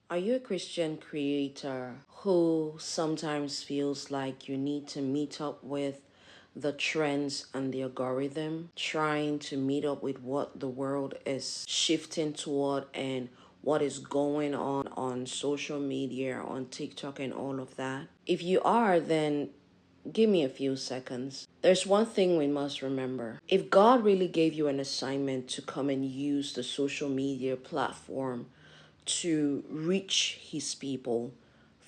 Are you a Christian creator who sometimes feels like you need to meet up with the trends and the algorithm, trying to meet up with what the world is shifting toward and what is going on social media, on TikTok, and all of that? If you are, then give me a few seconds. There's one thing we must remember. If God really gave you an assignment to come and use the social media platform to reach his people,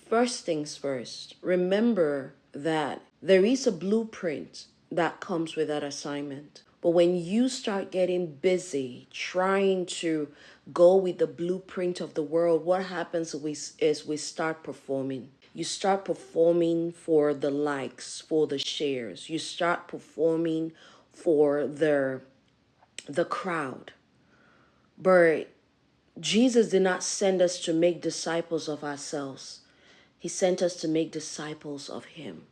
first things first, remember that there is a blueprint that comes with that assignment. But when you start getting busy trying to go with the blueprint of the world, what happens is we start performing. You start performing for the likes, for the shares. You start performing for the crowd. But Jesus did not send us to make disciples of ourselves. He sent us to make disciples of him.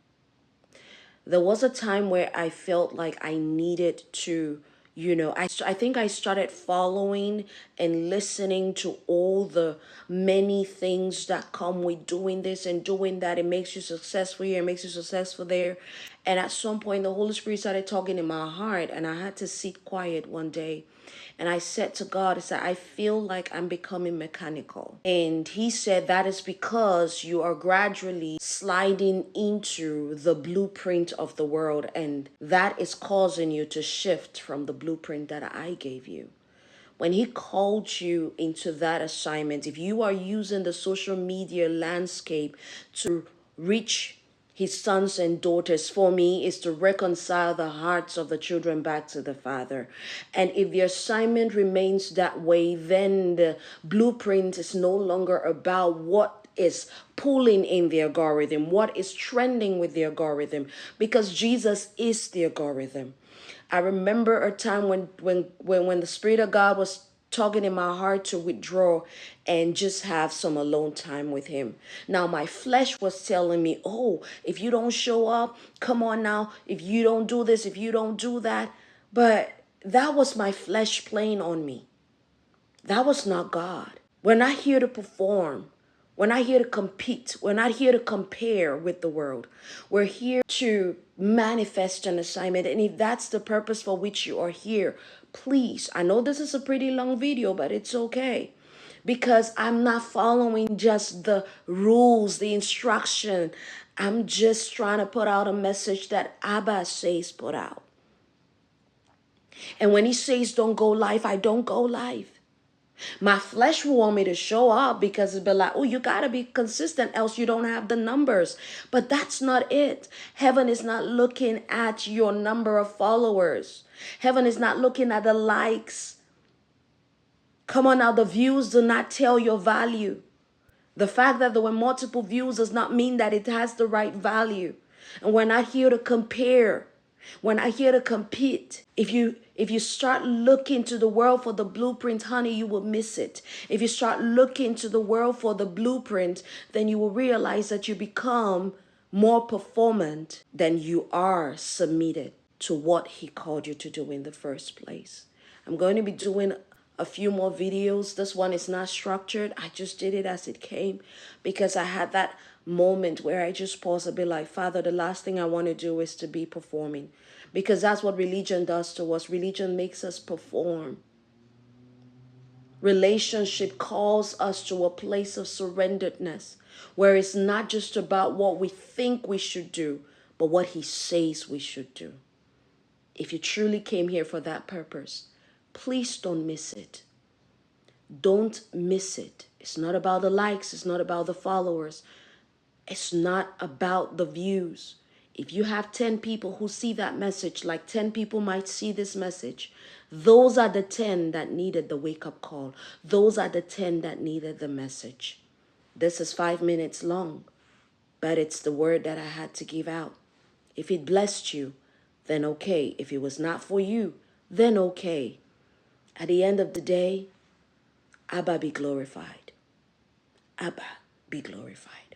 There was a time where I felt like I needed to, I think I started following and listening to all the many things that come with doing this and doing that. It makes you successful here, it makes you successful there. And at some point, the Holy Spirit started talking in my heart, and I had to sit quiet one day. And I said to God, I said, I feel like I'm becoming mechanical. And he said, that is because you are gradually sliding into the blueprint of the world. And that is causing you to shift from the blueprint that I gave you. When he called you into that assignment, if you are using the social media landscape to reach his sons and daughters, for me, is to reconcile the hearts of the children back to the Father. And if the assignment remains that way, then the blueprint is no longer about what is pulling in the algorithm, what is trending with the algorithm, because Jesus is the algorithm. I remember a time when the Spirit of God was talking in my heart to withdraw and just have some alone time with him. Now my flesh was telling me, oh, if you don't show up, come on now, if you don't do this, if you don't do that. But that was my flesh playing on me. That was not God. We're not here to perform. We're not here to compete. We're not here to compare with the world. We're here to manifest an assignment. And if that's the purpose for which you are here, please, I know this is a pretty long video, but it's okay. Because I'm not following just the rules, the instruction. I'm just trying to put out a message that Abba says put out. And when he says don't go live, I don't go live. My flesh will want me to show up because it'll be like, oh, you got to be consistent, else you don't have the numbers. But that's not it. Heaven is not looking at your number of followers. Heaven is not looking at the likes. Come on now, the views do not tell your value. The fact that there were multiple views does not mean that it has the right value. And we're not here to compare. We're not here to compete. If you start looking to the world for the blueprint, honey, you will miss it. If you start looking to the world for the blueprint, then you will realize that you become more performant than you are submitted to what he called you to do in the first place. I'm going to be doing a few more videos. This one is not structured. I just did it as it came because I had that moment where I just paused a bit like, Father, the last thing I want to do is to be performing, because that's what religion does to us. Religion makes us perform. Relationship calls us to a place of surrenderedness where it's not just about what we think we should do, but what he says we should do. If you truly came here for that purpose, please don't miss it. Don't miss it. It's not about the likes. It's not about the followers. It's not about the views. If you have 10 people who see that message, like 10 people might see this message, those are the 10 that needed the wake-up call. Those are the 10 that needed the message. This is 5 minutes long, but it's the word that I had to give out. If it blessed you, then okay. If it was not for you, then okay. At the end of the day, Abba be glorified. Abba be glorified.